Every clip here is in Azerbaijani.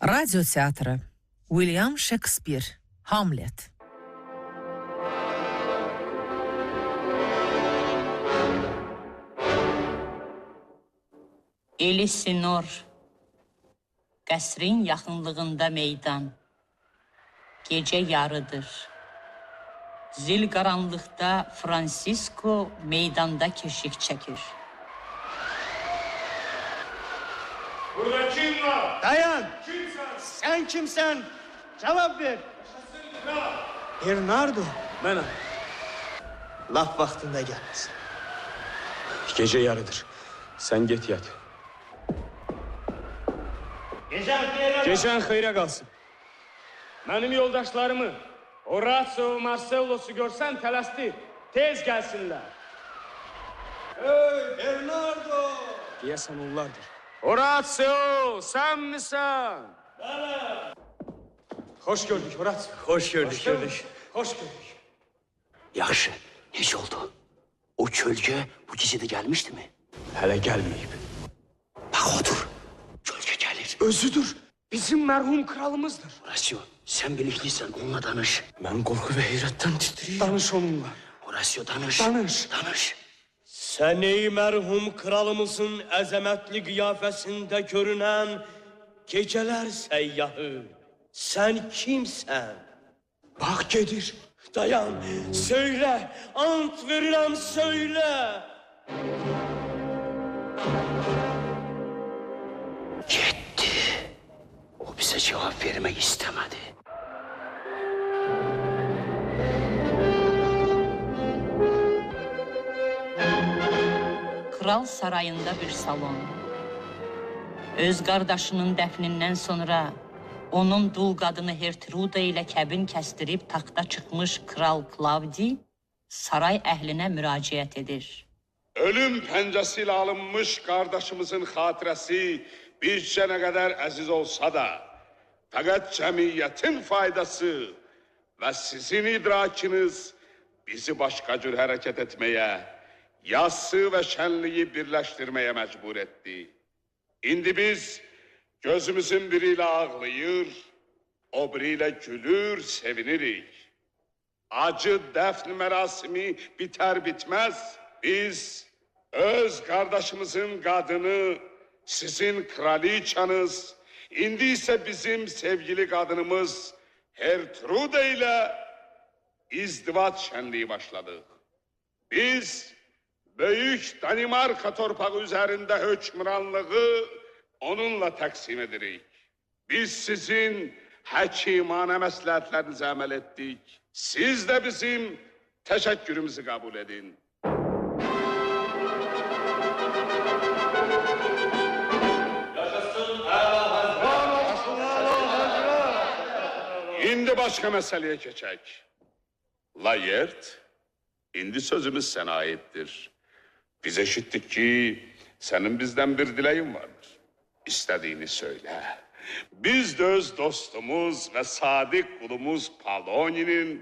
Radyo teatrı William Shakespeare Hamlet. Elisinor, qəsrin yaxınlığında meydan, gecə yarıdır. Zil qaranlıqda Fransisko meydanda keşik çəkir. Burada kim var? Dayan! Kimsen? Sen kimsen? Cevap ver! Bernardo. Benim. Laf vaktinde gelmesin. Gece yarıdır. Sen git yat. Gecen xeyrə qalsın. Mənim yoldaşlarımı, Horatio, Marcellos'u görsən tələsdir. Tez gəlsinlər. Hey Bernardo! Deyəsən onlardır. Horatio, sen misən? Benim. Hoş gördük Horatio. Hoş gördük. Hoş gördük. Yaxşı, necə oldu? O kölgə bu gecədə gəlmişdi mi? Hələ gəlməyib. Bax, otur. Kölgə gəlir. Özüdür. Bizim mərhum kralımızdır. Horatio, sən biliklisən, onunla danış. Mən qorxu və heyrətdən titrəyirəm. Danış onunla. Horatio, danış. Danış. Sən ey mərhum kralımızın əzəmətli qiyafəsində görünən gecələr səyyahı, sən kimsən? Bax, gedir. Dayan, söylə, ant verirəm, söylə. Getdi. O bizə cavab vermək istəmədi. Kral sarayında bir salon. Öz qardaşının dəfnindən sonra onun dul qadını Hertruda ilə kəbin kəsdirib taxta çıxmış Kral Klavdi saray əhlinə müraciət edir. Ölüm pəncəsi ilə alınmış qardaşımızın xatirəsi bir cənə qədər əziz olsa da, fəqət cəmiyyətin faydası və sizin idrakiniz bizi başqa cür hərəkət etməyə, yassı və şənliyi birləşdirməyə məcbur etdi. İndi biz gözümüzün biri ilə ağlayır, o biri ilə gülür, sevinirik. Acı dəfn mərasimi bitər bitməz, biz öz qardaşımızın qadını, sizin kraliçanız, indi isə bizim sevgili qadınımız Hertruda ilə izdivac şənliyi başladıq. Biz böyük Danimarka torpağı üzərində hökmranlığı onunla təqsim edirik. Biz sizin həkimanə məsləhətlərinizi əməl etdik. Siz də bizim təşəkkürümüzü qəbul edin. İndi başqa məsələyə keçək. Layert, indi sözümüz sənə aiddir. Biz eşitdik ki, sənin bizdən bir diləyin vardır. İstədiyini söylə. Biz də öz dostumuz və sadiq qulumuz Poloninin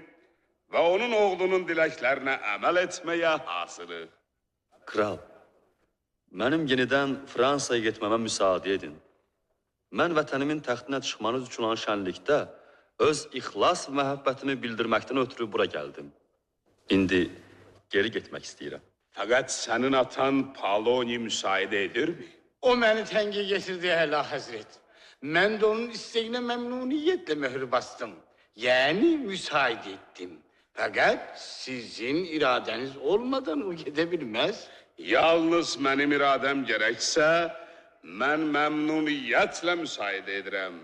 və onun oğlunun diləklərinə əməl etməyə hazırıq. Kral, mənim yenidən Fransaya getməmə müsaade edin. Mən vətənimin təxtinə çıxmanız üçün olan şənlikdə öz ixlas və məhəbbətimi bildirməkdən ötürü bura gəldim. İndi geri getmək istəyirəm. Fəqət sənin atan Poloni müsaidə edirmi? O məni təngə getirdi Əla Həzret. Mən də onun istəyinə məmnuniyyətlə möhür bastım. Yəni müsaid etdim. Fəqət sizin iradəniz olmadan o gedə bilməz. Yalnız mənim iradəm gərəksə, mən məmnuniyyətlə müsaidə edirəm.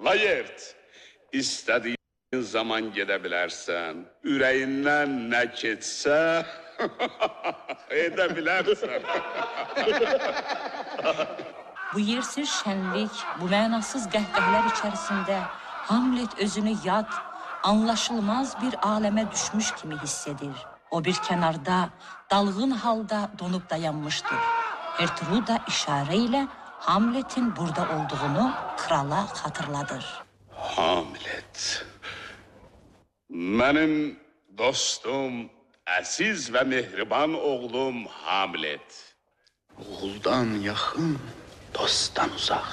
Layert, istədiyin zaman gedə bilərsən, ürəyindən nə keçsə, edə bilərsən. Bu yersiz şənlik, bu mənasız qəhqəhlər içərisində Hamlet özünü yad, anlaşılmaz bir aləmə düşmüş kimi hiss edir. O bir kənarda, dalğın halda donub dayanmışdır. Hertruda işarə ilə Hamletin burada olduğunu krala xatırladır. Hamlet, mənim dostum, əziz və mehriban oğlum Hamlet. Oğuldan yaxın, dostdan uzaq.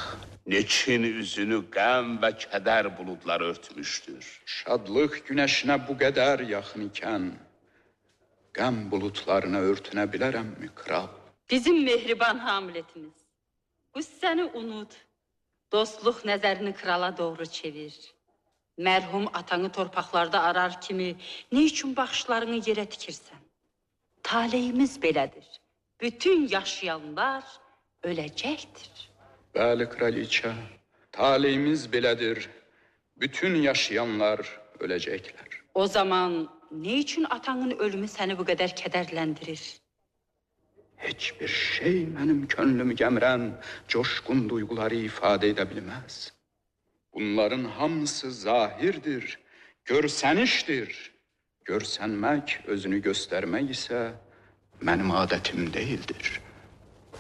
Neçin üzünü qəm və kədər buludları örtmüşdür. Şadlıq günəşinə bu qədər yaxın ikən, qəm bulutlarına örtünə bilərəmmi kral? Bizim mehriban Hamletimiz, qüssəni unut, dostluq nəzərini krala doğru çevir. Mərhum atanı torpaqlarda arar kimi, ne üçün baxışlarını yerə tikirsən? Taleyimiz belədir, bütün yaşayanlar öləcəkdir. Bəli kraliçə, taleyimiz belədir, bütün yaşayanlar öləcəklər. O zaman ne üçün atanın ölümü səni bu qədər kədərləndirir? Heç bir şey mənim könlümü gəmirən coşqun duyguları ifadə edə bilməz. Bunların hamısı zahirdir, görsənişdir. Görsənmək, özünü göstərmək isə mənim adətim deyildir.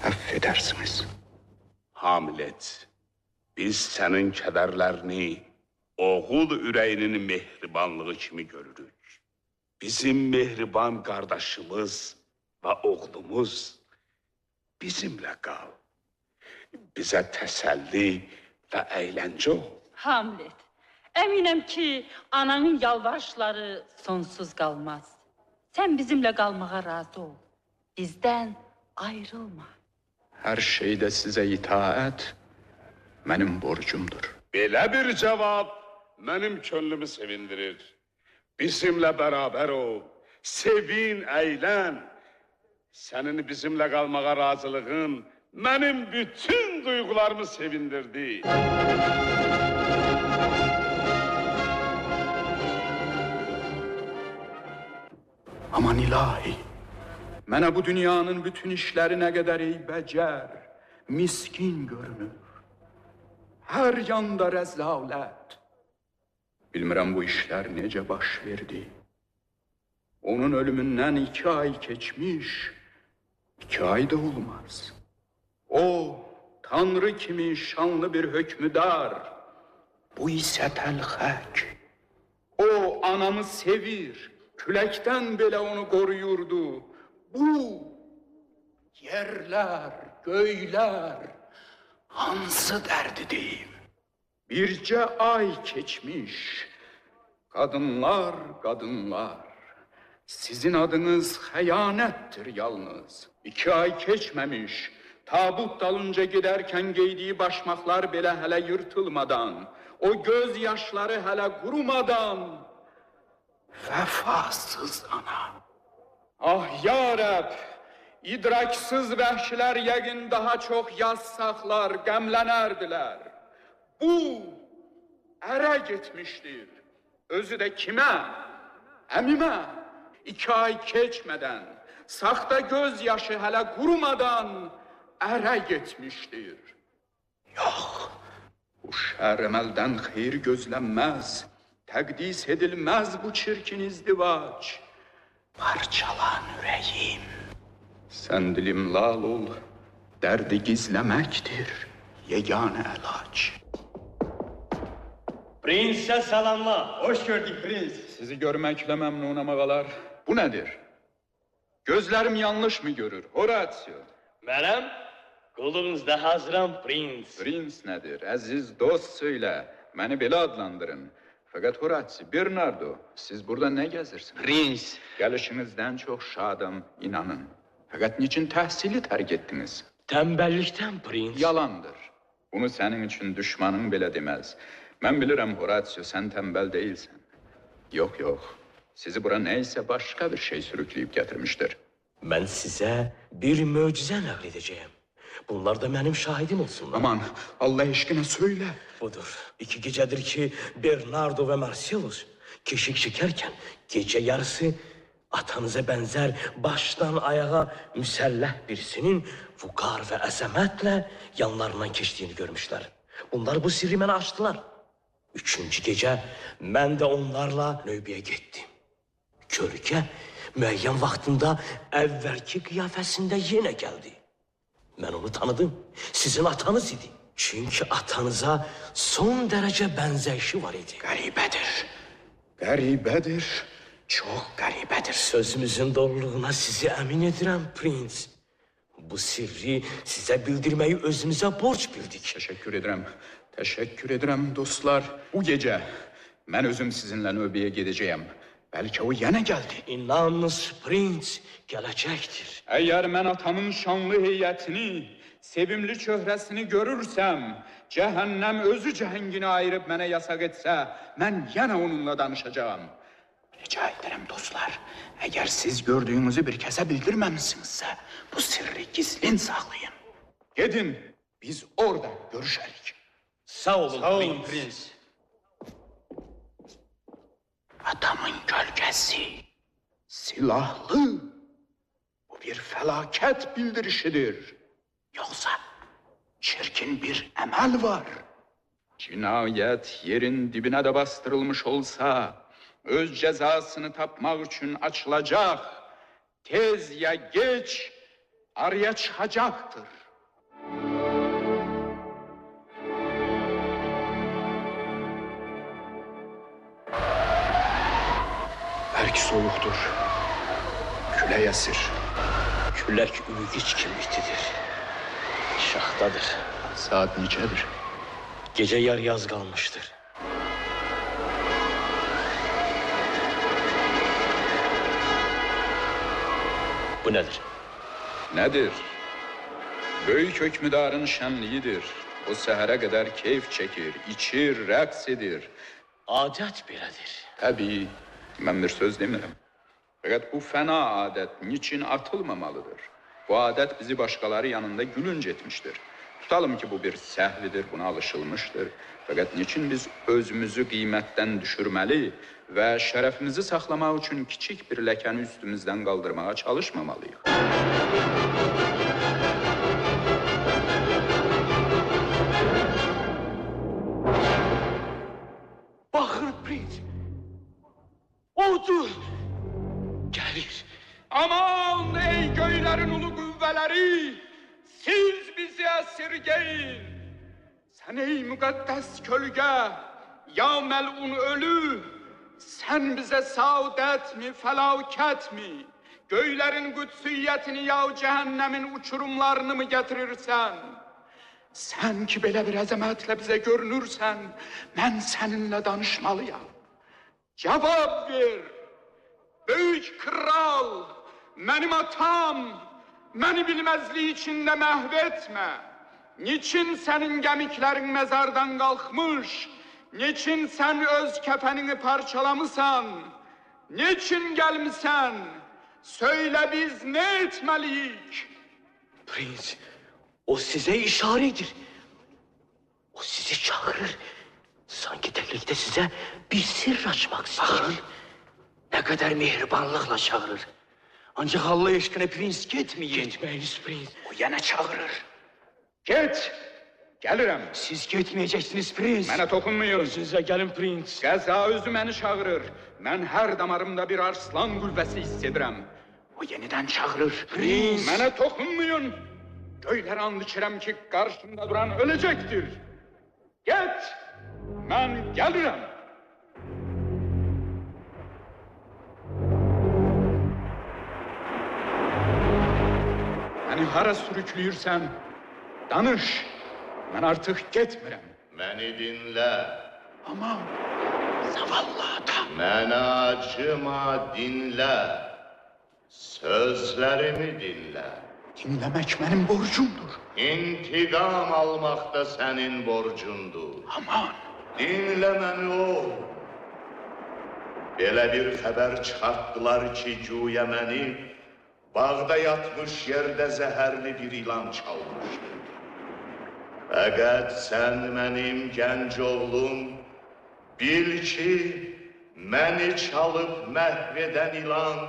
Əff edərsiniz. Hamlet, biz sənin kədərlərini oğul ürəyinin mehribanlığı kimi görürük. Bizim mehriban qardaşımız və oğlumuz bizimlə qal. Bizə təsəlli və əyləncə ol. Hamlet, əminəm ki, ananın yalvarışları sonsuz qalmaz. Sən bizimlə qalmağa razı ol. Bizdən ayrılma. Hər şeydə sizə itaət mənim borcumdur. Belə bir cavab mənim könlümü sevindirir. Bizimlə bərabər ol, sevin, əylən. Sənin bizimlə qalmağa razılığın mənim bütün duygularımı sevindirdi. Aman ilahi, mənə bu dünyanın bütün işləri nə qədər eybəcər, miskin görünür. Hər yanda rəzalət. Bilmirəm bu işlər necə baş verdi. Onun ölümündən 2 ay keçmiş, 2 ay da olmaz. O, Tanrı kimi şanlı bir hökmüdar. Bu isə təlxək. O, anamı sevir, küləkdən belə onu qoruyurdu. Bu, yerlər, göylər, hansı dərdidir? Bircə ay keçmiş, qadınlar, qadınlar. Sizin adınız xəyanətdir yalnız. 2 ay keçməmiş, tabut dalınca gedərkən geydiyi başmaqlar belə hələ yırtılmadan, o göz yaşları hələ qurumadan, vəfasız ana. Ah ya Rəbb, idraksız vəhşilər yəqin daha çox yaz saxlar, qəmlənərdilər. Bu, ərə getmişdir. Özü də kimə? Əmimə. 2 ay keçmədən, saxta göz yaşı hələ qurumadan ərə getmişdir. Yox, bu şər əməldən xeyir gözlənməz, təqdis edilməz bu çirkin izdivac. Parçalan ürəyim. Sən dilim lal ol, dərdi gizləməkdir yeganə əlac. Prinsə salamla, hoş gördük prins. Sizi görməklə məmnunam ağalar. Bu nədir? Gözlərim yanlış mı görür, Horatio? Mənəm qulunuzda hazıram prins. Prins nədir? Əziz dost söylə, məni belə adlandırın. Fəqət Horatio, Bernardo, siz burada nə gəzirsiniz? Prins. Gəlişinizdən çox şadım, inanın. Fəqət niçin təhsili tərk etdiniz? Tənbəllikdən prins. Yalandır. Bunu sənin üçün düşmanın belə deməz. Mən bilirəm Horatio, sən tənbəl deyilsən. Yox, yox. Sizi bura nəysə başqa bir şey sürükləyib gətirmişdir. Mən sizə bir möcüzə nəql edəcəyəm. Bunlar da mənim şahidim olsunlar. Aman, Allah eşqinə söylə. Budur. 2 gecədir ki, Bernardo və Marcellus keşik çəkərkən gecə yarısı atanıza bənzər başdan ayağa müsəlləh birisinin vüqar və əzəmətlə yanlarından keçdiyini görmüşlər. Bunlar bu sirri mənə açdılar. 3-cü gecə mən də onlarla növbəyə getdim. Kölgə müəyyən vaxtında əvvəlki qiyafəsində yenə gəldi. Mən onu tanıdım. Sizin atanız idi. Çünki atanıza son dərəcə bənzəyişi var idi. Qəribədir. Qəribədir. Çox qəribədir. Sözümüzün doğruluğuna sizi əmin edirəm, prins. Bu sirri size bildirmeyi özümüze borç bildik. Teşekkür ederim. Teşekkür ederim dostlar. Bu gece ben özüm sizinle növbeye gideceğim. Belki o yine geldi. İnanınız prens gelecektir. Eğer ben atamın şanlı heyetini, sevimli çöhresini görürsem, cehennem özü cehengini ayırıp bana yasak etse, ben yine onunla danışacağım. Rica ederim dostlar, eğer siz gördüğünüzü bir kese bildirmemişsinizse, bu sırrı gizlin saklayın. Gidin, biz orada görüşerik. Sağ olun, prens. Adamın gölgesi, silahlı. Bu bir felaket bildirişidir. Yoksa çirkin bir emel var. Cinayet yerin dibine de bastırılmış olsa, öz cezasını tapmak için açılacak, tez ya geç araya çıkacaktır. Belki soğuktur. Küle esir. Külek ülgiç kimliktedir. Şahtadır. Saat neçədir? Gece yarıya az kalmıştır. Bu nedir? Nedir? Böyük hükmüdarın şenliğidir. O sehere kadar keyif çekir, içir, rəqs edir. Adet belədir. Tabii, ben bir söz demirəm. Fakat bu fena adet niçin atılmamalıdır? Bu adet bizi başkaları yanında gülünç etmiştir. Tutalım ki bu bir səhvidir, buna alışılmıştır. Fakat niçin biz özümüzü kıymetten düşürmeli ve şerefimizi saklamak için küçük bir lekeni üstümüzden kaldırmaya çalışmamalıyız? Bakın prens. Odur. Gelir. Aman ey göylerin ulu kuvveleri! Siz bizi esirgeyin! Sen ey mukaddes kölge, ya melun ölü! Sen bize saadet mi, felaket mi? Göylerin kutsiyetini ya cehennemin uçurumlarını mı getirirsen? Sen ki böyle bir azametle bize görünürsen, ben seninle danışmalıyım. Cevap ver! Büyük kral, benim atam, beni bilmezliği içinde mahvetme. Niçin senin gemiklerin mezardan kalkmış? Niçin sen öz kefenini parçalamışsan? Niçin gelmişsen? Söyle biz ne etmeliyik? Prens, o size işaretir. O sizi çağırır. Sanki delikte size bir sır açmak istiyor. Bakın, ne kadar mehribanlıkla çağırır. Ancak Allah aşkına prens gitmeyin. Gitmeyiniz prens. O yine çağırır. Git, gelirim. Siz gitmeyeceksiniz prens. Mənə toxunmayın. Özünüze gelin prens. Qəza özü məni çağırır. Mən hər damarımda bir arslan qüvvəsi hiss edirəm. O yenidən çağırır. Prens. Mənə toxunmayın. Göylər and içirəm ki, qarşımda duran öləcəkdir. Get, mən gəlirəm. Məni hara sürükləyirsən, danış. Mən artıq getmirəm. Məni dinlə. Ama zavallı adam. Mənə acıma, dinlə. Sözlərimi dinlə. Dinləmək mənim borcumdur. İntiqam almaq da sənin borcundur. Aman. Dinlə məni ol. Belə bir xəbər çıxartdılar ki, güya məni bağda yatmış yerdə zəhərli bir ilan çalmışdı. Fəqət sən mənim gənc oğlum, bil ki, məni çalıb məhv edən ilan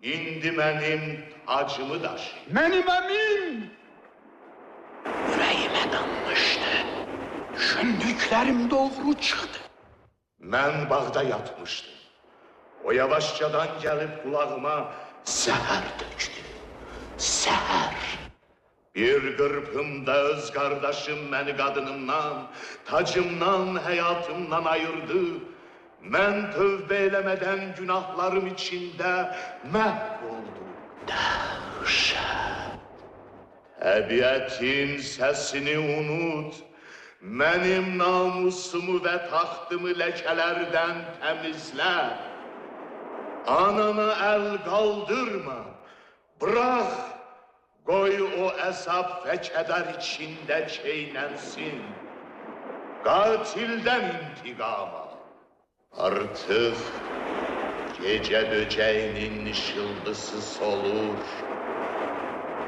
indi mənim acımı daşıyır. Mənim əmim ürəyimə danmışdı. Düşündüklərim doğru çıxdı. Mən bağda yatmışdım. O yavaşçadan gəlib qulağıma zəhər dökdü. Zəhər. Bir qırpımda öz qardaşım məni qadınımdan, tacımdan, həyatımdan ayırdı. Mən tövbə eləmədən günahlarım içində məhv oldum. Dəhşət. Təbiətin səsini unut, mənim namusumu və taxtımı ləkələrdən təmizlə. Anana əl qaldırma, bırax, qoy o əzab və kədər içində çeynənsin. Qatildən intiqama. Artıq gecə böcəyinin işıldısı solur,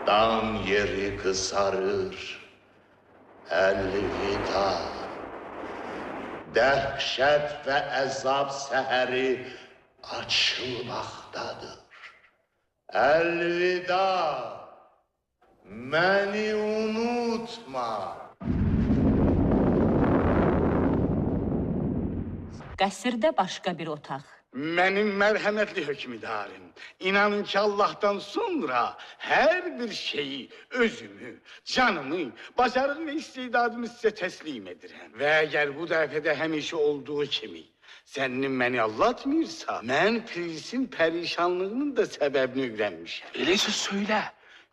dam yeri qızarır, əlvida. Dəhşət və əzab səhəri açılmaqdadır. Əlvida, məni unutma. Qəsrdə başqa bir otaq. Mənim mərhəmətli hökmdarım, inanın ki Allah'tan sonra her bir şeyi, özümü, canımı, bacarıq ve istedadımı size teslim ederim. Ve eğer bu dəfədə həmişə olduğu kimi sənin məni allatmıyorsa, mən Prins'in perişanlığının da səbəbini öyrənmişəm. Öyleyse söyle,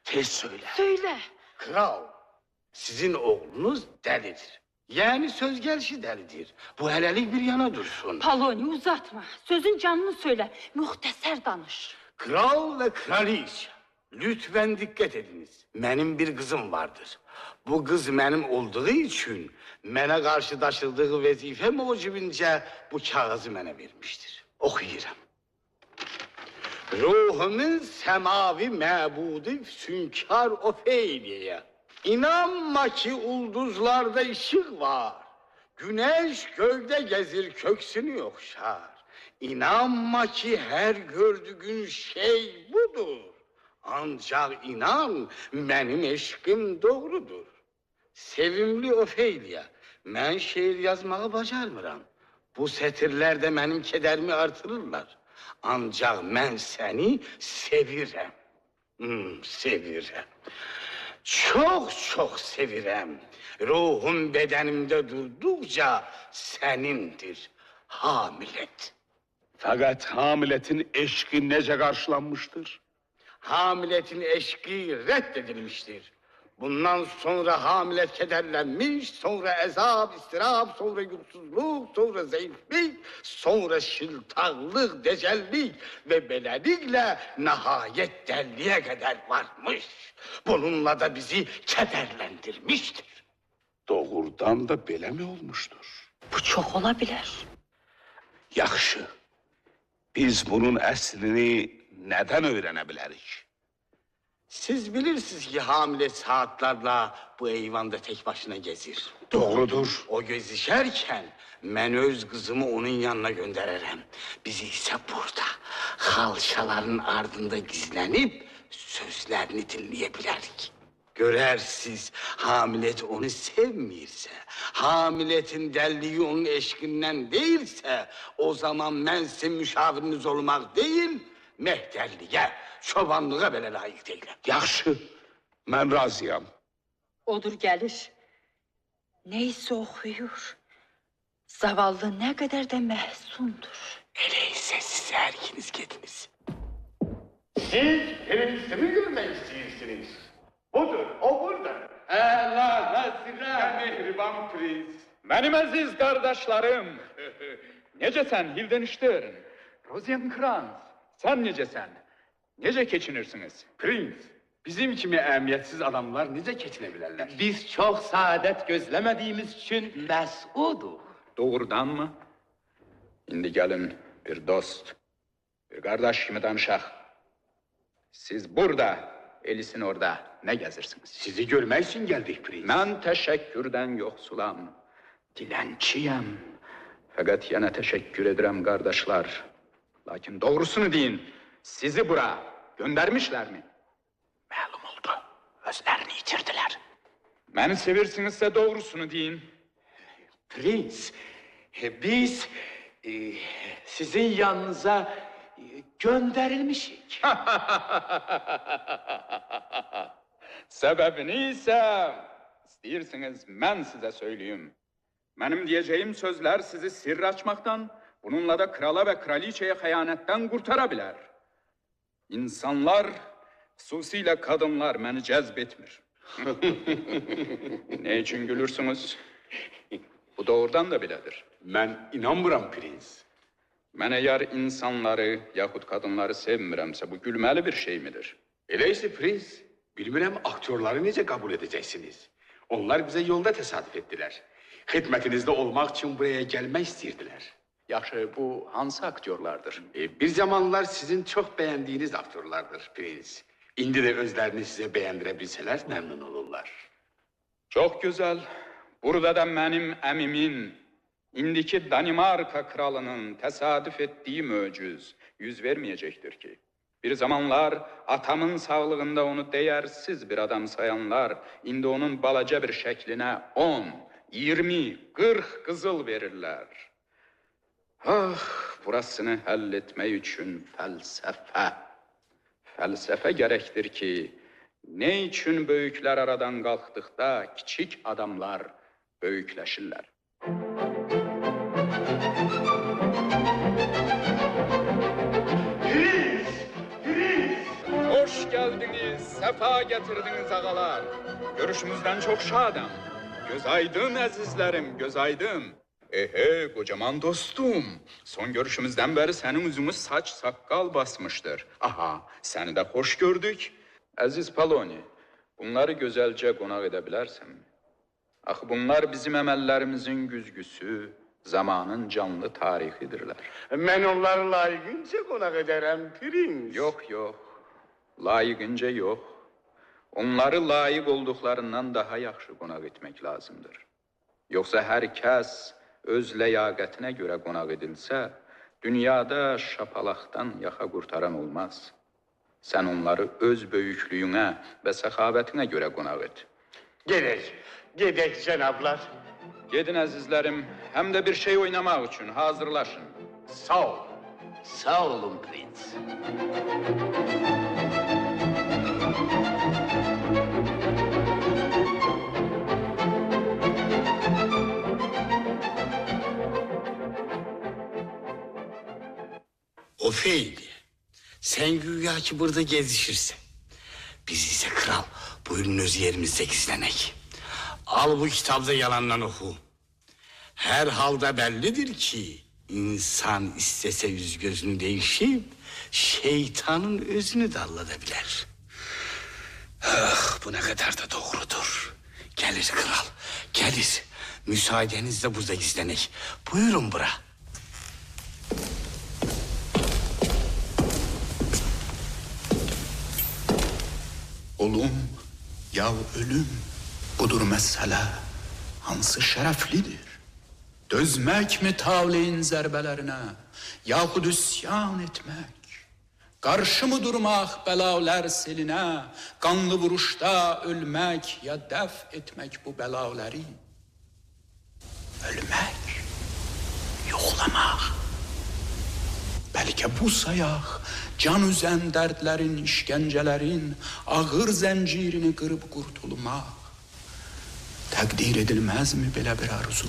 tez söyle. Söyle. Kral, sizin oğlunuz dəlidir. Yani söz gelişi dəlidir. Bu hələlik bir yana dursun. Poloni uzatma. Sözün canını söyle. Muhteser danış. Kral ve kraliçe, lütfen dikkat ediniz. Benim bir kızım vardır. Bu kız benim olduğu için mənə karşı daşıdığı vazife mucibince bu kağızı mənə vermiştir. Okuyuram. Ruhumun semavi məbudi sünkar Ofelia'ya. İnanma ki ulduzlarda ışık var. Güneş gölde gezir köksünü okşar. İnanma ki her gördüğün şey budur. Ancak inan benim eşkim doğrudur. Sevimli Ofelia, ben şiir yazmağı bacarmıram. Bu sətirlər də benim kederimi artırırlar. Ancak ben seni sevirəm. Sevirəm. Çok sevirəm. Ruhum bedenimde durdukça senindir. Hamlet. Fakat Hamlet'in eşki necə qarşılanmışdır? Hamlet'in eşki reddedilmiştir. Bundan sonra Hamlet kederlenmiş, sonra ezap, istirap, sonra yursuzluk, sonra zayıflık, sonra şıltaqlıq, decellik ve beləliklə nihayet dəlliyə kadar varmış. Bununla da bizi kederlendirmiştir. Doğrudan da belə mi olmuştur? Bu çok olabilir. Yaxşı. Biz bunun əslini nədən öyrənə bilərik? Siz bilirsiniz ki Hamlet saatlerle bu eyvanda tek başına gezir. Doğrudur. O gezişerken ben öz kızımı onun yanına gönderirim. Bizi ise burada halçaların ardında gizlenip sözlerini dinleyebilirik. Görersiz Hamlet onu sevmiyorsa, Hamlet'in dəlliği onun eşkinden değilse, o zaman ben sizin müşaviriniz olmak değil, mehterliğe, çobanlığa belə layık değilim. Yaxşı. Mən razıyam. Odur gelir. Neyse okuyur. Zavallı ne kadar da mahzundur. Öyleyse siz her ikiniz gidiniz. Siz prensimi görmek istiyorsunuz. Budur, o burada. Əla Həzrət, mehriban prins. Mənim əziz qardaşlarım. Necəsən Hildenstern? Rosenkrantz, sən necəsən? Necə keçinirsiniz? Prins, Bizim kimi əhəmiyyətsiz adamlar necə keçinə bilərlər? Biz çok saadet gözlemediğimiz için məsuduq. doğrudanmı? İndi gəlin bir dost, bir qardaş kimi danışaq. Siz burada, Elisin orada nə gəzirsiniz? Sizi görmək üçün gəldik prins. Mən təşəkkürdən yoxsulam. Dilənçiyəm. Fəqət yenə təşəkkür edirəm qardaşlar. Lakin doğrusunu deyin, sizi bura göndərmişlərmi? Məlum oldu. Özlərini itirdilər. Məni sevirsinizsə doğrusunu deyin. Prens, biz sizin yanınıza gönderilmişik. Səbəbini isə istəyirsiniz mən sizə söyleyeyim. Mənim deyəcəyim sözlər sizi sirr açmaqdan, bununla da krala və kraliçəyə xəyanətdən qurtara bilər. İnsanlar, xüsusilə qadınlar məni cəzb etmir. Ne için gülürsünüz? Bu doğrudan da belədir. Mən inanmıram prens. Mən əgər insanları yaxud kadınları sevmirəmsə, bu gülməli bir şey midir? Eləysə prens, bilmirəm aktyorları necə qəbul edəcəksiniz. Onlar bizə yolda təsadüf etdilər. Xidmətinizdə olmaq üçün buraya gəlmək istəyirdilər. Yaxşı, bu hansı aktyorlardır? Bir zamanlar sizin çox bəyəndiyiniz aktyorlardır prens. İndi də özlərini sizə bəyəndirə bilsələr məmnun olurlar. Çok güzel. Burada da benim əmimin, indiki Danimarka kralının təsadüf ettiği möcüz yüz vermeyecektir ki. Bir zamanlar atamın sağlığında onu değersiz bir adam sayanlar, indi onun balaca bir şəklinə 10, 20, 40 kızıl verirler. Ah, burasını həll etmək üçün fəlsəfə. Fəlsəfə gərəkdir ki, ne için böyükler aradan kalktıkta kiçik adamlar böyükleşirler. Hoş geldiniz, sefa getirdiniz ağalar. Görüşümüzden çok şadım. Göz aydın əzizlərim, göz aydın. Kocaman dostum. Son görüşümüzden beri senin üzümüz saç sakkal basmıştır. Aha, seni de hoş gördük. Əziz Poloni, bunları gözəlcə qonaq edə bilərsənmi? Axı bunlar bizim əməllərimizin güzgüsü, zamanın canlı tarixidirlər. Mən onları layiqincə qonaq edərəm prens. Yox, yox, layiqincə yox. Onları layiq olduqlarından daha yaxşı qonaq etmək lazımdır. Yoxsa hər kəs öz ləyaqətinə görə qonaq edilsə, dünyada şapalaqdan yaxa qurtaran olmaz. Sən onları öz böyüklüyünə və səxavətinə görə qonaq et. Gedək cənablar. Gedin əzizlərim, həm də bir şey oynamaq üçün hazırlaşın. Sağ ol. Sağ olun prens. Ofeyli, sen güya ki burada gezişirsin. Biz ise kral, buyurun öz yerimizde gizlenek. Al bu kitabda yalandan oku. Her halde bellidir ki insan istese yüz gözünü değişip şeytanın özünü de allatabilir. Ah, bu ne kadar da doğrudur. Gelir kral, gelir. Müsaadenizle burada gizlenek. Buyurun bura. Olum, ya ölüm, budur mesele, hansı şereflidir? Dözmek mi tavleyin zerbelerine, yahud üsyan etmek? Karşı mı durmak belalar seline, kanlı vuruşta ölmek ya def etmek bu belaları? Ölmek, yoklamak. Belki bu sayak, can üzen dertlerin, işkencelerin, ağır zencirini kırıp kurtulmak. Takdir edilmez mi böyle bir arzu?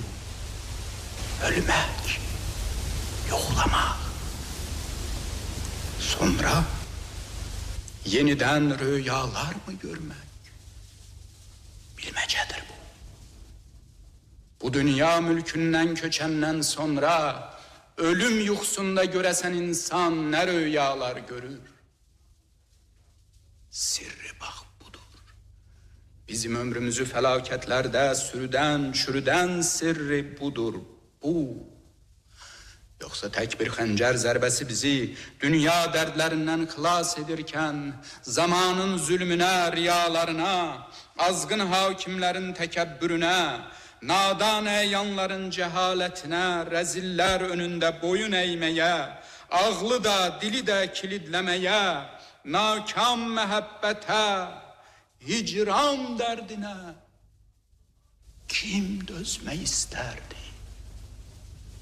Ölmek, yoklamak. Sonra yeniden rüyalar mı görmek? Bilmecedir bu. Bu dünya mülkünden köçenden sonra ölüm yuxusunda göresen insan ne rüyalar görür? Sirri bak budur. Bizim ömrümüzü felaketlerde çürüden sirri budur bu. Yoksa tek bir xəncər zərbəsi bizi dünya dərdlərindən xilas edirkən, zamanın zülmünə, riyalarına, azgın hakimlərin təkəbbürünə, nadan əyanların cəhalətinə, rəzillər önündə boyun əyməyə, ağlı da, dili də kilidləməyə, nakam məhəbbətə, hicran dərdinə kim dözmək istərdi?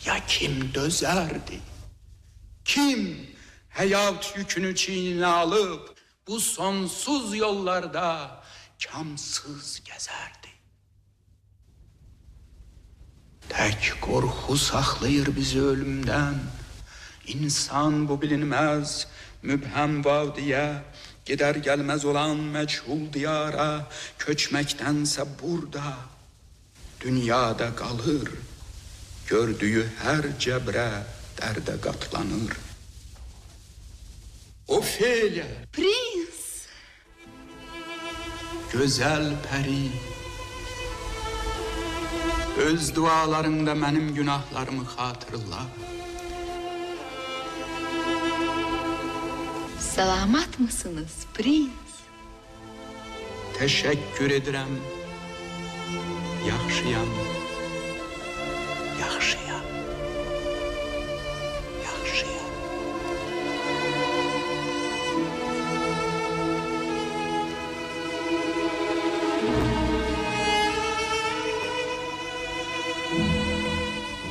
Ya kim dözerdi? Kim hayat yükünü çiğnine alıp bu sonsuz yollarda kamsız gezerdi? Tek korku saklayır bizi ölümden. İnsan bu bilinmez mübhem vadiye gider gelmez olan meçhul diyara, köçmektense burada, dünyada kalır. Gördüğü her cebre derde katlanır. Ofelia, Prens, güzel peri, öz dualarında benim günahlarımı hatırla. selamat mısınız prens? Teşekkür ederim. Yaxşıyam. Yaxşıyam. Yaxşıyam.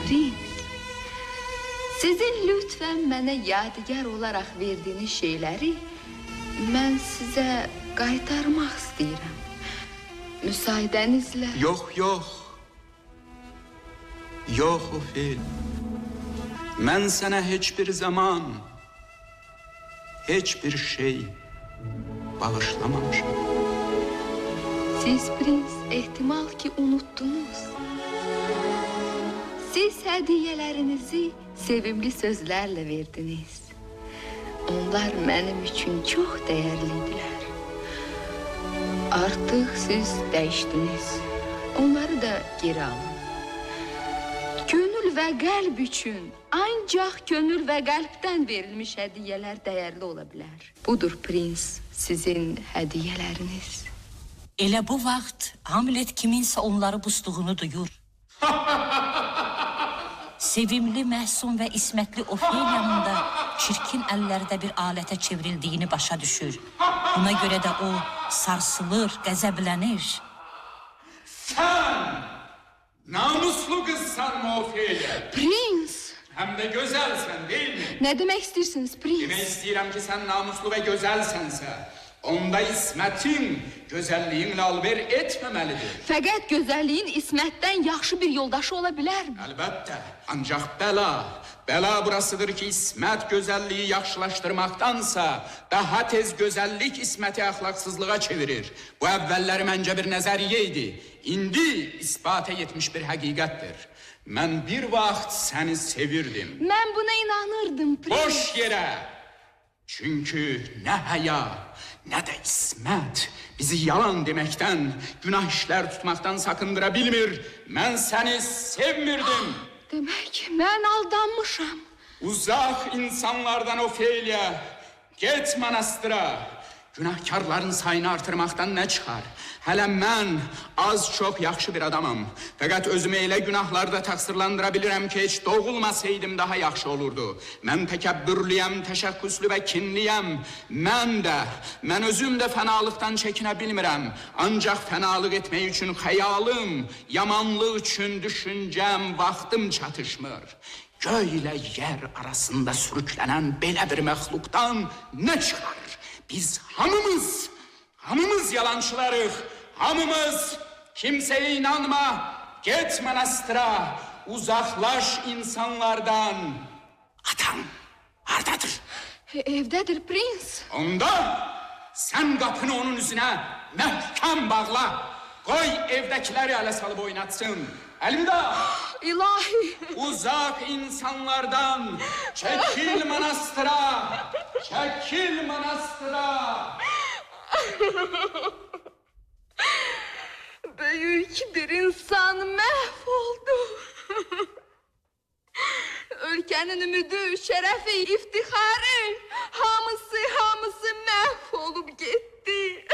Prens, sizin lütfen bana yadigar olarak verdiğiniz şeyleri ben size qaytarmaq istəyirəm. Müsaadenizle. Yok yok. Yok Ofel. Ben sana hiçbir zaman, hiçbir şey bağışlamamışım. Siz prens ehtimal ki unuttunuz. Siz hediyelerinizi sevimli sözlerle verdiniz. Onlar benim için çok değerliydiler. Artık siz değiştiniz. Onları da geri alın. Gönül ve kalp için ancak gönül ve kalpten verilmiş hediyeler değerli olabilir. Budur prens, sizin hediyeleriniz. Elə bu vaxt Hamlet kiminsə onları busduğunu duyur. Sevimli, məhsum və ismətli Ofeliyanın da çirkin əllərdə bir alətə çevrildiyini başa düşür. Buna görə də o sarsılır, qəzəblənir. Sen namuslu kızsan mı Ofelia? Prens! Hem de güzelsen değil mi? Ne demek istirsiniz prens? Demek istedim ki sen namuslu ve güzelsense, onda ismetin güzelliğinle alver etmemelidir. Fakat güzelliğin ismetten yaxşı bir yoldaşı olabilir mi? Elbette. Ancak bela burasıdır ki ismet güzelliği yaxşılaştırmaktansa daha tez güzellik ismeti ahlaksızlığa çevirir. Bu evvelleri mence bir nezariyeydi. İndi ispata yetmiş bir hakikattir. Ben bir vaxt seni sevirdim. Ben buna inanırdım prens. Boş yere. Çünkü ne haya ne de ismet bizi yalan demekten, günah işler tutmaktan sakındırabilmir. Ben seni sevmirdim. Demek ben aldanmışam. Uzak insanlardan Ofelia, git manastıra. Günahkarların sayını artırmaktan ne çıkar? Hele ben az çok yaxşı bir adamım. Fakat özümü elə günahlarda taksirlandırabilirim ki hiç doğulmasaydım daha yaxşı olurdu. Ben tekebbürlüyem, teşekküslü ve kinliyem. Ben özüm de fenalıktan çekinebilmirəm. Ancak fenalık etmeyi için hayalım, yamanlık için düşüncem, vaxtım çatışmır. Göy ile yer arasında sürüklenen belə bir məxluqdan ne çıkar? Biz hamımız yalancılarıq. Hamımız kimseye inanma. Git manastıra. Uzaklaş insanlardan. Atan hardadır? Evdedir prens. Onda sen kapını onun üzerine möhkəm bağla. Koy evdekileri ele salıp oynatsın. Elimde. İlahi. Uzak insanlardan çekil manastıra. Çekil manastıra. Büyük bir insan mahvoldu. Ülkenin ümidi, şerefi, iftiharı, hamısı mahvolup gitti.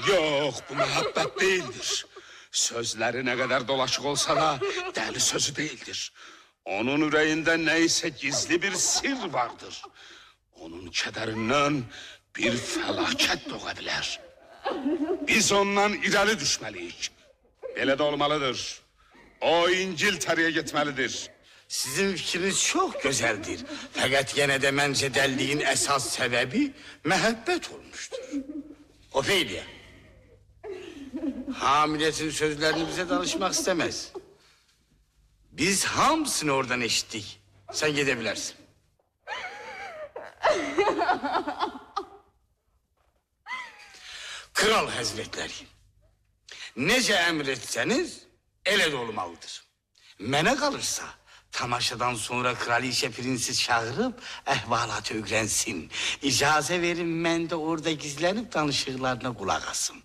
Yok, bu muhabbet değildir. Sözleri ne kadar dolaşık olsa da deli sözü değildir. Onun yüreğinde neyse gizli bir sır vardır. Onun kederinden bir felaket doğabilir. Biz ondan ileri düşmeliyik. Belə də olmalıdır. O İngiltere'ye gitmelidir. Sizin fikriniz çok güzeldir. Fakat yine de bence deliliğin esas sebebi mehabbet olmuştur. Ofelia. Hamiletin sözlerini bize danışmak istemez. Biz hamsını oradan eşittik. Sen gidebilirsin. Kral Həzrətləri, necə əmr etsəniz, elə də olmalıdır. Mənə qalırsa, tamaşadan sonra kraliçe prinsi çağırıp əhvalatı öğrensin. İcazə verin, mən də orada gizlenip danışıqlarına qulaq asım.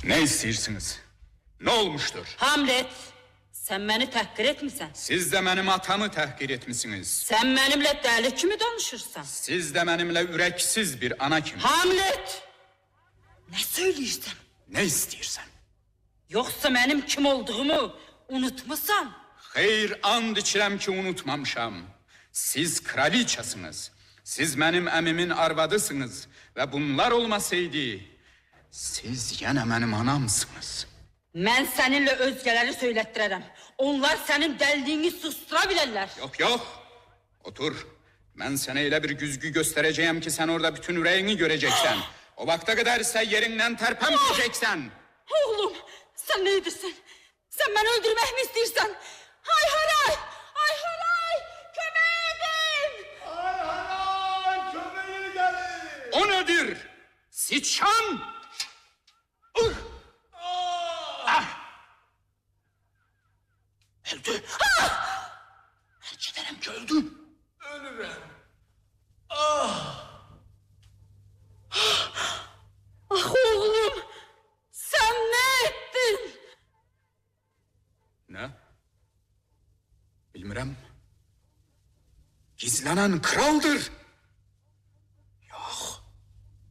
Ne istiyorsunuz? Ne olmuştur? Hamlet, sen beni tahkir etmişsen. Siz de benim atamı təhqir etmişsiniz. Sen benimle deli kimi danışırsan. Siz de benimle üreksiz bir ana kimi. Hamlet! Ne söylüyorsun? Ne istiyorsan? Yoksa benim kim olduğumu unutmuşsan? Xeyr, and içirəm ki unutmamışam. Siz kraliçasınız. Siz benim əmimin arvadısınız. Ve bunlar olmasaydı, siz yine benim anamsınız. Ben seninle özgeleri söylettirərəm. Onlar senin deliliğini susturabilirler. Yok. Otur. Ben sana öyle bir güzgü göstereceğim ki sen orada bütün yüreğini göreceksen. O vakte kadar ise yerinden terpemeyeceksen. Oğlum, sen ne edirsən? Sen beni öldürmek mi istiyorsan? Hay haray! Hay haray! Kömeğe edin! O nedir? Sıçan! Öldü. Elçi derim ki öldü. Ölürüm. Ah oğlum, sen ne ettin? Ne? Bilmirəm. Gizlenen kraldır.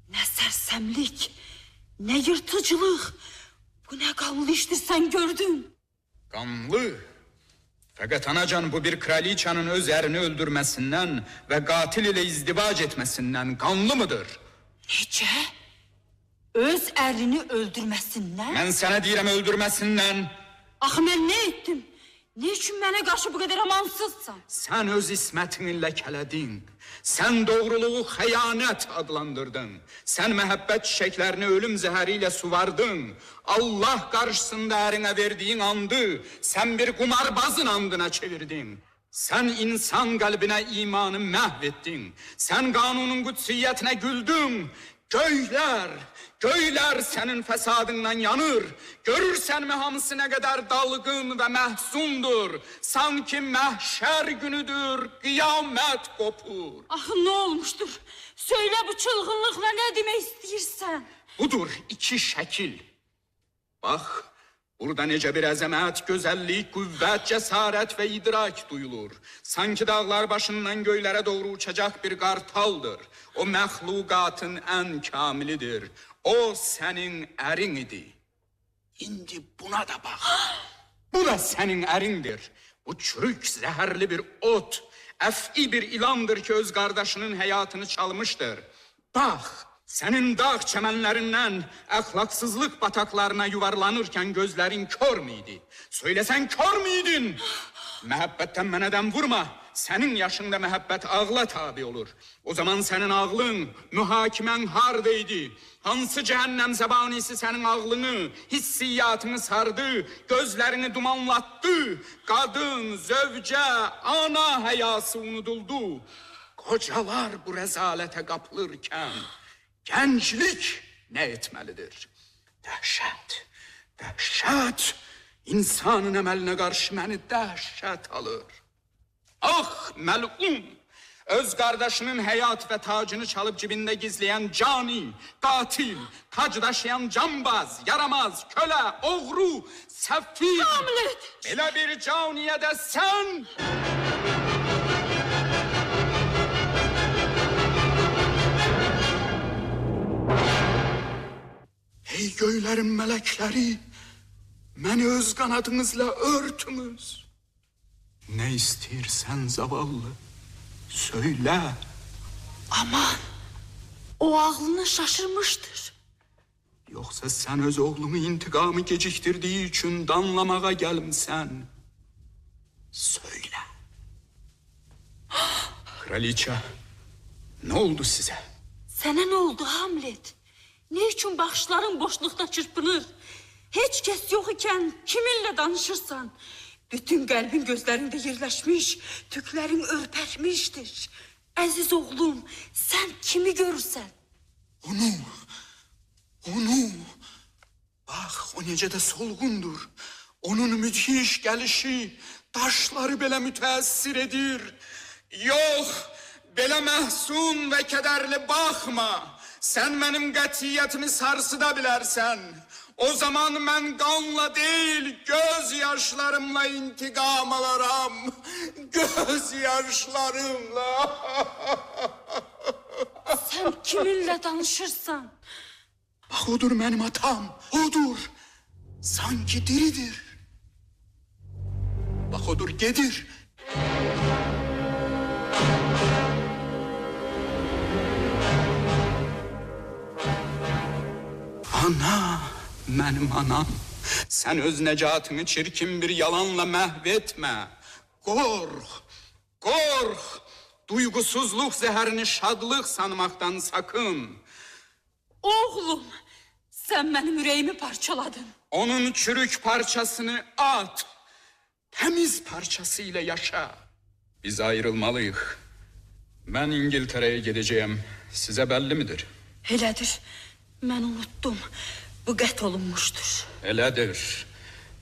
Ne sersemlik, ne yırtıcılık. Bu ne kanlı iştir sen gördün. Kanlı. Fakat anacan bu bir kraliçanın öz erini öldürmesinden ve katil ile izdivac etmesinden kanlı mıdır? Nece? Öz erini öldürmesinden? Ben sana deyirəm öldürmesinden. Ah ben ne ettim? Niçin bana karşı bu kadar amansızsan? Sen öz ismetini lekeledin. Sen doğruluğu xəyanət adlandırdın. Sen məhəbbət çiçeklerini ölüm zeheriyle suvardın. Allah karşısında erine verdiğin andı, sen bir kumarbazın andına çevirdin. Sen insan kalbine imanı mahvettin. Sen kanunun kutsiyetine güldün. Göyler senin fesadından yanır. Görürsen mi hamısı ne kadar dalgın ve mehzundur. Sanki mahşer günüdür, kıyamet kopur. Ah ne olmuştur? Söyle bu çılgınlıkla ne demek istiyorsan? Budur iki şekil. Bak, burada nece bir əzəmət, gözəllik, qüvvət, cəsarət ve idrak duyulur. Sanki dağlar başından göylere doğru uçacak bir kartaldır. O məxluqatın en kamilidir. O senin erin idi. İndi buna da bak. Bu da senin erindir. Bu çürük, zehirli bir ot, əf'i bir ilandır ki öz kardeşinin hayatını çalmıştır. Bak, senin dağ çemenlerinden ahlaksızlık bataklarına yuvarlanırken gözlerin kör müydü? Söylesen kör müydün? Məhəbbətdən mənədən vurma. Senin yaşında məhəbbət ağla tabi olur. O zaman senin ağlın, mühakimən hardaydı? Hansı cehennem zebanisi senin ağlını, hissiyatını sardı, gözlerini dumanlattı? Kadın, zövce, ana hayası unuduldu. Kocalar bu rezalete kapılırken gençlik ne etmelidir? Dəhşət. İnsanın əməlinə qarşı məni dəhşət alır. Ah məlun! Öz kardeşinin hayat ve tacını çalıp cibinde gizleyen cani, katil, tac daşıyan cambaz, yaramaz, köle, oğru, sefil. Hamlet! Belə bir caniye de sen... Ey göylerin melekleri, beni öz kanadınızla örtünüz. Ne istersen zavallı, söyle. Aman, o ağlını şaşırmıştır. Yoksa sen öz oğlumu intikamı geciktirdiği için danlamağa gelmişsen. Söyle. Kraliçe, ne oldu size? Sana ne oldu Hamlet? Ne için bakışların boşlukta çırpınır? Hiç kes yok iken kiminle danışırsan? Bütün kalbin gözlerinde yerleşmiş, tüklerin ürpermiştir. Aziz oğlum, sen kimi görürsen? Onu. Bax, o necə də solğundur. Onun müthiş gəlişi daşları belə mütəəssir edir. Yox, belə məhzun və kədərli baxma. Sən mənim qətiyyətimi sarsıda bilərsən. O zaman mən qanla deyil, göz yaşlarımla intiqam alaram. Göz yaşlarımla. Sen kiminle danışırsan? Bax, odur mənim atam, odur. Sanki diridir. Bax, odur gedir. Ana, mənim anam. Sən öz nəcatını çirkin bir yalanla məhv etmə. Qorx. Duygusuzluq zəhərini şadlıq sanmaqdan sakın. Oğlum, sen benim yüreğimi parçaladın. Onun çürük parçasını at. Temiz parçasıyla yaşa. Biz ayrılmalıyıq. Mən İngiltərəyə gedəcəyəm. Sizə bəlli midir? Elədir, ben unuttum. Bu qət olunmuştur. Elədir.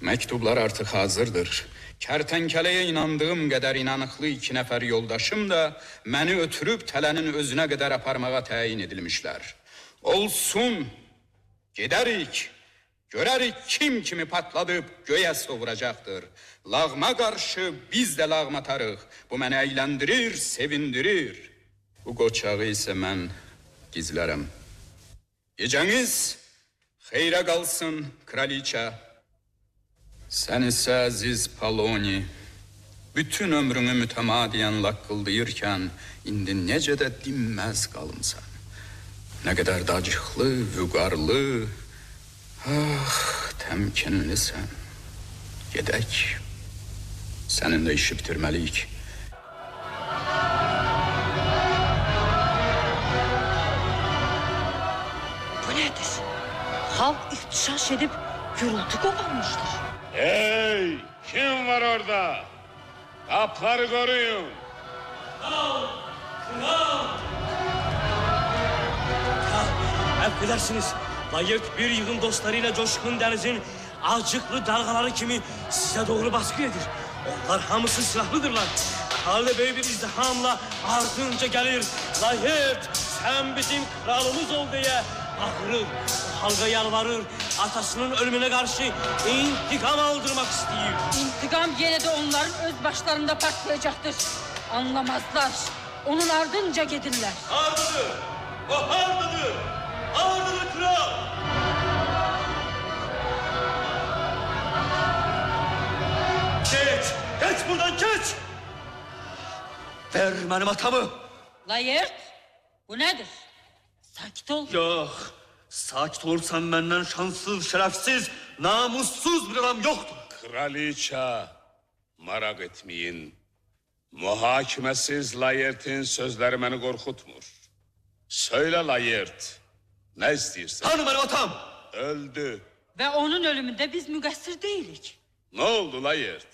Məktublar artıq hazırdır. Kərtənkələyə inandığım qədər inanıqlı 2 nəfər yoldaşım da məni ötürüb tələnin özünə qədər aparmağa təyin edilmişlər. Olsun. Gedərik. Görərik kim kimi patladıb göyə sovuracaqdır. Lağma qarşı biz də lağma atarıq. Bu məni əyləndirir, sevindirir. Bu qoçağı isə mən gizlərəm. Gecəniz xeyrə qalsın, kraliçə. Sən isə əziz Poloni, bütün ömrünü mütəmadiyyən laqqıldayırkən indi necə də dinməz qalımsan. Nə qədər də acıqlı, vüqarlı, təmkinlisən. Gedək. Səninlə işi bitirməliyik. Bu nedir? Halk ihtişaş edip gürültü koparmıştır. Hey! Kim var orada? Kapları koruyun. Affedersiniz, Layırt bir yığın dostlarıyla coşkun denizin acıklı dalgaları kimi size doğru baskı edir. Onlar hamısı silahlıdırlar. Halde böyle bir izdihamla ardınca gelir. Layırt, sen bizim kralımız ol diye bağırır. Halka yalvarır, atasının ölümüne karşı intikam aldırmak istiyor. İntikam yine de onların öz başlarında patlayacaktır. Anlamazlar. Onun ardınca gelirler. Hardadır, o hardadır. Hardadır kral. Geç buradan geç. Ver benim atamı. Layırt, bu nedir? Sakit ol. Yok. Sakit olursan benden şanssız, şerefsiz, namussuz bir adam yoktur. Kraliçe, merak etmeyin. Muhakimesiz Layert'in sözleri beni korkutmur. Söyle Layert, ne istiyorsun? Hanım benim atam? Öldü. Ve onun ölümünde biz müqəssir deyilik. Ne oldu Layert?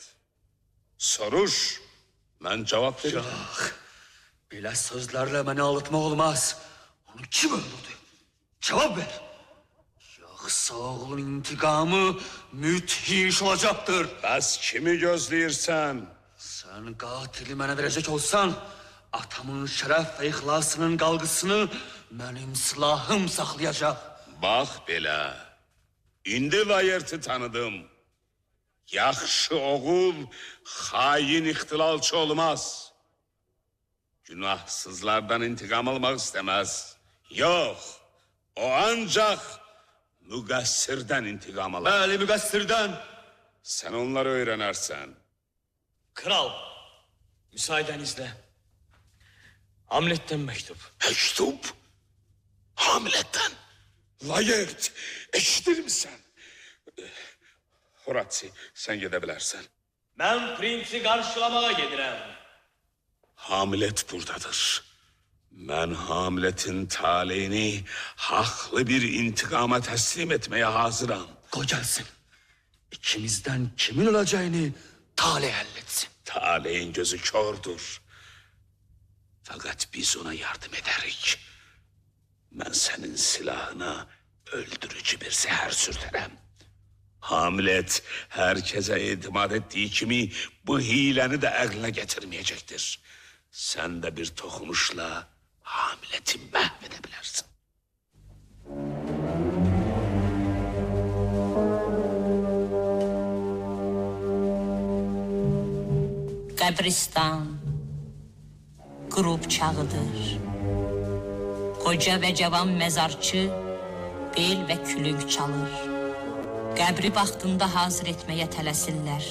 Soruş, ben cevap veririm. Belə sözlerle beni ağlatmak olmaz. Onu kim öldürdü? Cevap ver. Yoksa oğlun intikamı müthiş olacaktır. Bəs kimi gözləyirsən? Sen katili mənə verecek olsan, atamın şeref ve ihlasının qalğısını benim silahım saklayacak. Bax belə, indi Layert'i tanıdım. Yaxşı oğul, hain ixtilalçı olmaz. Günahsızlardan intikam almaq istemez. Yok, o ancak müqəssirdən intikam alır. Bəli, müqəssirdən. Sen onları öğrenersen. Kral, müsaadenizle. Hamlet'ten mektup. Mektup? Hamlet'ten? Layert, eşitir misin? Horatsi, sen gidebilirsin. Ben prinsi karşılamaya gedirəm. Hamlet buradadır. Ben Hamlet'in talihini haklı bir intikama teslim etmeye hazırım. Koy gelsin. İkimizden kimin öleceğini Talih halletsin. Taleyin gözü kördür. Fakat biz ona yardım ederik. Ben senin silahına öldürücü bir zehir sürterem. Hamlet herkese itimat ettiği kimi bu hileni de eline getirmeyecektir. Sen de bir dokunuşla Hamlet'i mahvedebilirsin. Qəbristan qrup çağıdır. Qoca və cavan məzarçı bel və külünk çalır. Qəbri vaxtında hazır etməyə tələsirlər.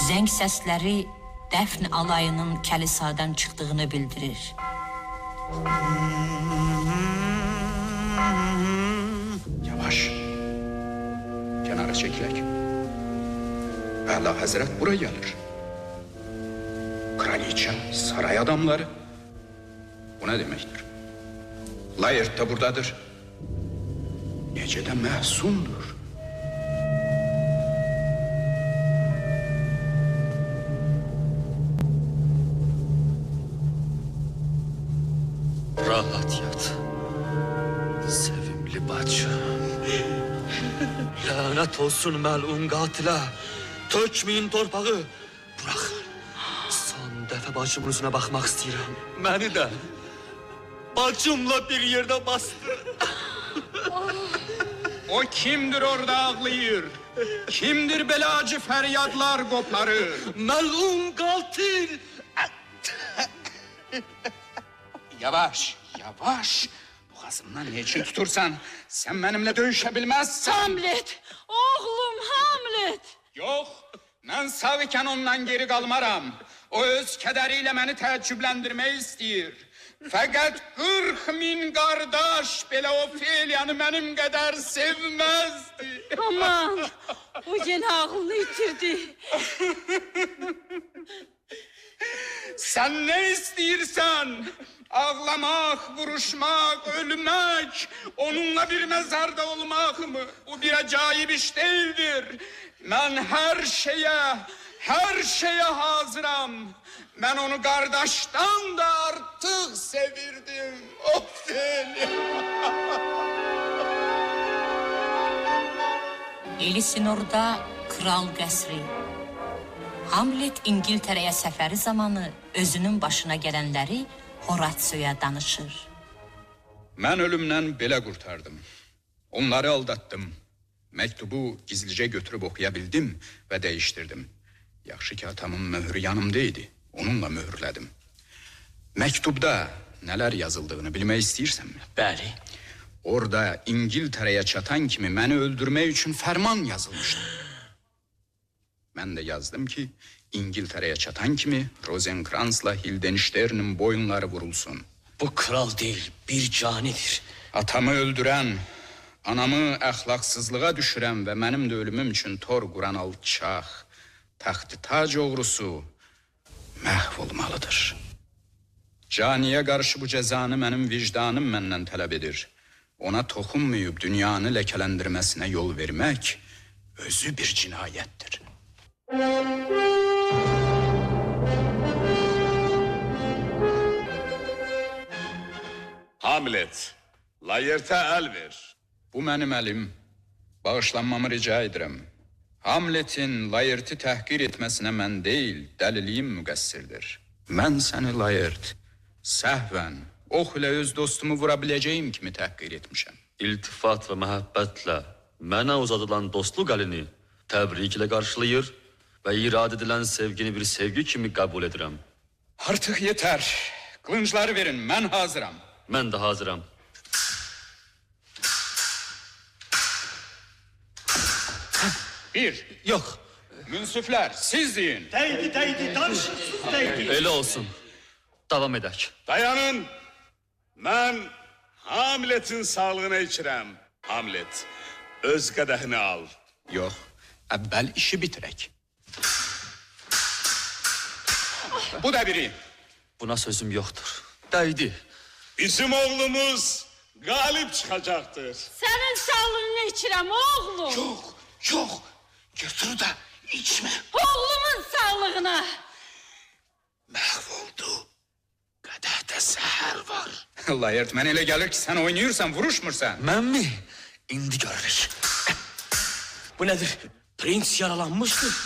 Zəng səsləri dəfn alayının kəlisadan çıxdığını bildirir. Yavaş. Kenara çekilek. Âlâ Hazret buraya gelir. Kraliçe, saray adamları. Bu ne demektir? Layert de buradadır. Nece de məhsundur. Rahat yat. Sevimli bacım. Lanet olsun melun katile. Tökmeyin torpağı. Bırak. Son defa bacımın yüzüne bakmak istiyorum. Beni de. Bacımla bir yerde bastı. O kimdir orada ağlayır? Kimdir belacı feryadlar koparır? Melun katil. Yavaş, yavaş. Boğazımdan niçin tutursan? Sen benimle dövüşebilmezsin. Hamlet, oğlum Hamlet. Yok, ben sağ iken ondan geri kalmaram. O öz kederiyle beni təəccübləndirmək istəyir. Fakat 40.000 kardeş belə Ofeliyanı benim kadar sevmezdi. Aman, o yine ağlını yitirdi. Sen ne istiyorsan? Ağlamak, vuruşmak, ölmek, onunla bir mezarda olmak mı? Bu bir acayip iş değildir. Ben her şeye hazıram. Ben onu kardeşten de artık sevirdim. Ofelia. Elisinor'da Kral Qəsri. Hamlet İngiltere'ye səfəri zamanı özünün başına gelenleri Horatsio'ya danışır. Ben ölümden belə kurtardım. Onları aldattım. Mektubu gizlice götürüp okuyabildim ve değiştirdim. Yaxşı ki atamın mührü yanımdaydı. Onunla mühürledim. Mektubda neler yazıldığını bilmek istəyirsən mi? Bəli. Orada İngiltere'ye çatan kimi beni öldürmək üçün ferman yazılmıştı. Ben de yazdım ki İngiltere'ye çatan kimi Rosenkrans'la Hildenstern'in boyunları vurulsun. Bu kral değil, bir canidir. Atamı öldüren, anamı əxlaqsızlığa düşürən və mənim də ölümüm üçün tor quran alçaq, taxtı tac oğrusu məhv olmalıdır. Caniyə qarşı bu cəzanı mənim vicdanım məndən tələb edir. Ona toxunmayıb dünyanı ləkələndirməsinə yol vermək özü bir cinayətdir. Hamlet, Layert'e el ver. Bu mənim əlim. Bağışlanmamı rica edirəm. Hamlet'in Layert'i təhqir etməsinə mən deyil, dəliliyim müqəssirdir. Mən səni Layert, səhvən, ox ilə öz dostumu vura biləcəyim kimi təhqir etmişəm. İltifat ve məhəbbətlə mənə uzadılan dostluq əlini təbriklə qarşılayır ve irad edilen sevgini bir sevgi kimi kabul edirəm. Artıq yetər. Qılıncları verin, mən hazıram. Mən də hazıram. Bir. Yok. Münsiflər, siz deyin. Değdi, danışıksız değdi. Öyle olsun. Devam edək. Dayanın. Ben Hamlet'in sağlığına içirəm. Hamlet, öz qədəhini al. Yox, əvvəl işi bitirək. Bu da biri. Buna sözüm yoktur. Değdi. Bizim oğlumuz galip çıkacaktır. Senin sağlığını içirem oğlum. Yok. Götür de içme. Oğlumun sağlığına. Mahvoldu. Kadehte seher var. Layert, mən elə gəlir ki, sən oynayırsan, vuruşmursan. Mən mi? İndi görürük. Bu nedir? Prens yaralanmıştır.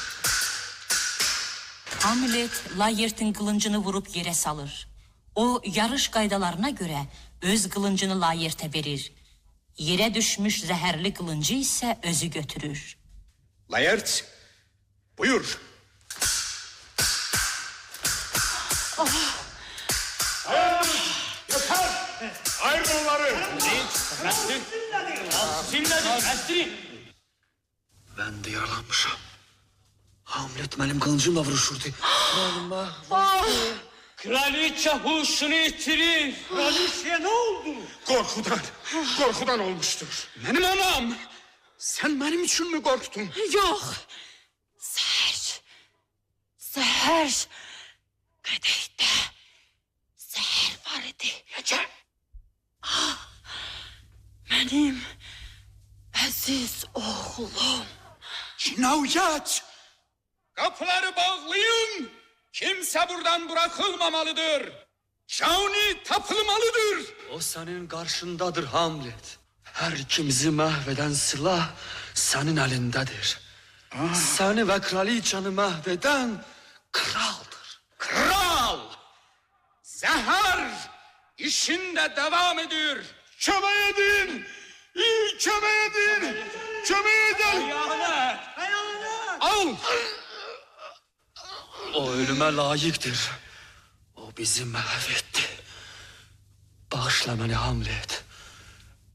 Hamlet Layert'in kılıncını vurup yere salır. O yarış qaydalarına göre öz kılıncını Layert'e verir. Yere düşmüş zehirli kılıncı ise özü götürür. Layert, buyur. Ayrın onları. Ben de yaralanmışım. Hamlet benim kılıncımla vuruşurdu. Kraliçe huşunu itirir. Kraliçeye ne oldu? Korkudan olmuştur. Mənim anam, sən mənim üçün mü qorxdun? Yok. Seher. Kadehte. Seher var idi. Gece. Benim aziz oğlum. Cinayət! Kapıları bağlayın! Kimse buradan bırakılmamalıdır. Şauni tapılmalıdır. O senin karşındadır Hamlet. Her ikimizi mahveden silah senin elindedir. Seni ve kraliçanı mahveden kraldır. Kral! Zehar işinde devam ediyor. Kömək edin! Kömək edin! Kömək edin! Al! O ölüme layıktır. O bizi mahvetti. Bağışla beni Hamlet.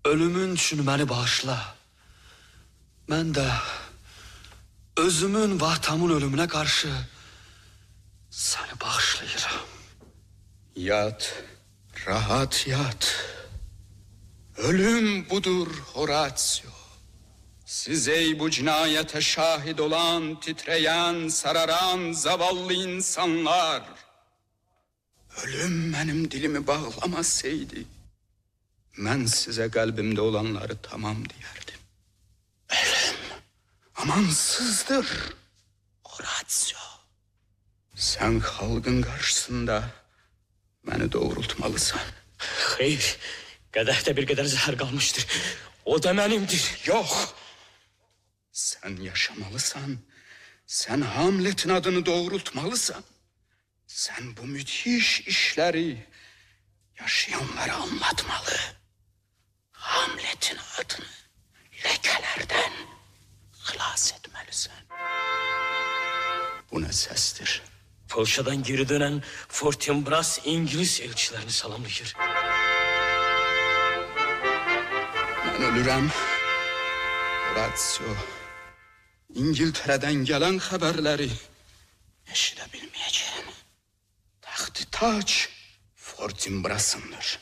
Ölümün üçün beni bağışla. Ben de özümün ve atamın ölümüne karşı seni bağışlayırım. Yat, rahat yat. Ölüm budur Horatio. Siz ey bu cinayete şahit olan, titreyen, sararan zavallı insanlar. Ölüm benim dilimi bağlamasaydı, ben size kalbimde olanları tamam diyerdim. Ölüm amansızdır Horatio. Sen halkın karşısında beni doğrultmalısın. Hayır. Kadehte bir kadar zehir kalmıştır. O da benimdir. Yok. Sen yaşamalısan, sen Hamlet'in adını doğrultmalısın. Sen bu müthiş işleri yaşayanlara anlatmalı. Hamlet'in adını lekelerden hılas etmelisin. Bu ne sestir? Polşa'dan geri dönen Fortinbras İngiliz elçilerini salamlayır. Ben ölürüm. Horatio, İngiltere'den gelen haberleri eşidebilmeyeceğim. Taht-ı taç Fortinbras'ındır.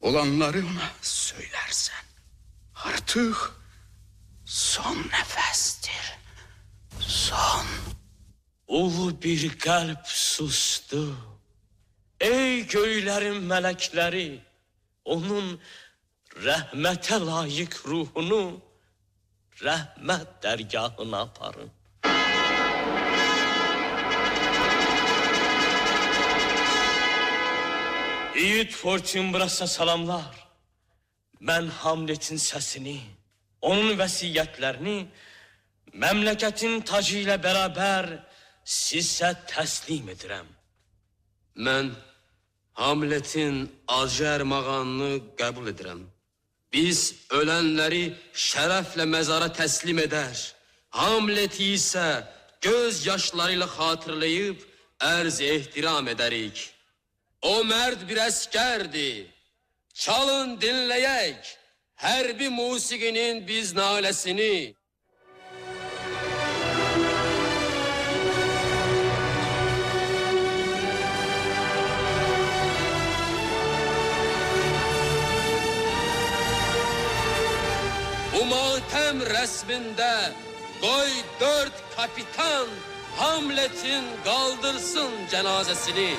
Olanları ona söylersen artık son nefestir. Son. Ulu bir kalp sustu. Ey göylerin melekleri, onun rahmete layık ruhunu rahmet dergahına aparın. Yiğit Fortinbras'a salamlar. Ben Hamlet'in sesini, onun vesiyetlerini memleketin tacı ile beraber size teslim edirəm. Mən Hamletin acı ərmağanını qəbul edirəm. Biz ölənləri şərəflə məzara təslim edər. Hamleti isə göz yaşlarıyla xatırlayıb ərz ehtiram edərik. O mərd bir əskərdi. Çalın dinləyək hərbi musiqinin biz naləsini. Bu matəm rəsmində qoy 4 kapitan Hamlet'in kaldırsın cenazesini.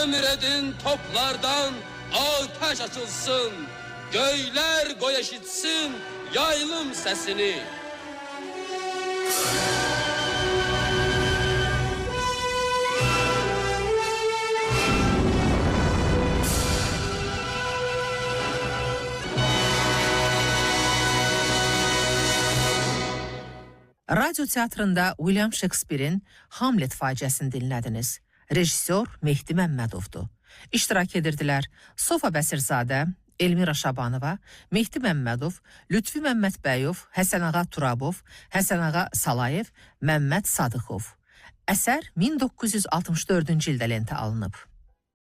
Emredin toplardan ateş açılsın. Göyler goy eşitsin yaylım sesini. Radyo teatrında William Shakespeare'in Hamlet faciəsini dinlədiniz. Rejissor Mehdi Məmmədovdur. İştirak edirdilər Sofa Bəsirzadə, Elmira Şabanova, Mehdi Məmmədov, Lütfi Məmmədbəyov, Həsənağa Turabov, Həsənağa Salayev, Məmməd Sadıxov. Əsər 1964-cü ildə lentə alınıb.